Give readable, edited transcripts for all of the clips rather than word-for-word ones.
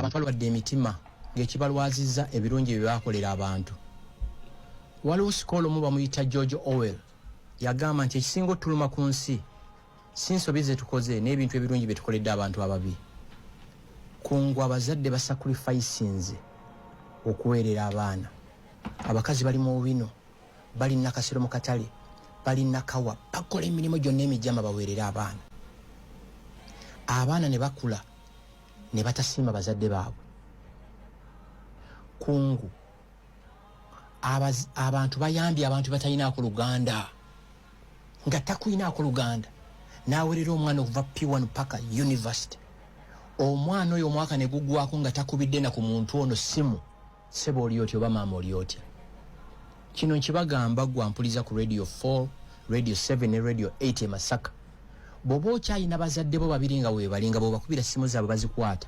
abantu balwadde emitima ng'ekibalwazizza ebirungi bye bakolera abantu. Waliwo sikolo mu bamuyita George Orwell yagamba nti ekisinga otuluma ku nsi si nsobi ze tukoze n'ebintu ebirungi bye tukoledde abantu ababi. Kungu abazadde basacrificinze okuweerera abaana. Abakazi bali mu bino, bali nakasiro mu katale, bali nakawa, bakola emirimu gyonna emijama baweerera abaana. Abaana ne bakula ne batasiima bazadde baabwe. Kungu abantu bayambye abantu batalinaako Luganda nga takuyinaako Luganda n'awerera omwana okuva P1 paka university. Omwana oyo omwaka ne gugwako nga takubidde na ku muntu ono simu sebo oli otyo oba maama oli otya. Kino nkibagamba gwampuliza ku Radio 4, Radio 7 ne Radio 8 e Masaka. Bw'oba okyayina bazadde bo babiri nga weebalinga bw'obakubira simu zaabwe bazikwata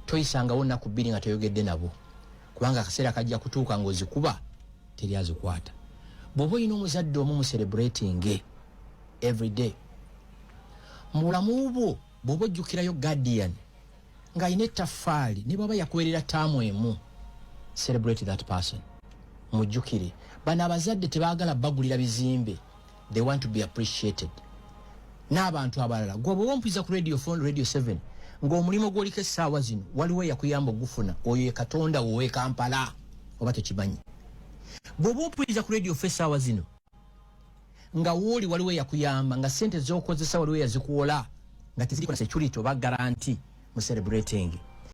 toyisangawo nnaku bbiri nga toyogedde nabo kubanga akaseera kajja kutuuka ng'ozikuba teri azikwata. Bw'oba olina omuzadde omu mu celebrating every day mu bulamu bwo bw'oba ojjukirayo Guardian ng'alina ettaffaali ne bw'aba yakuweerera ttaamu emu celebrate that person. Mujjukire bano abazadde tebaagala bagulira bizimbe, they want to be appreciated. N'abantu abalala gwe bw'oba ompuliza ku Radio 4 Radio 7 ng'omulimu gw'oliko essaawa zino waliwo eyakuyamba ogufuna oyo ye Katonda wowe Kampala oba tekimanyi. Bw'oba ompuliza ku Radio 4 essaawa zino nga wooli waliwo eyakuyamba nga ssente z'okozesa waliwo eyazikuwola nga teziriko na security oba garanti mu celebrating.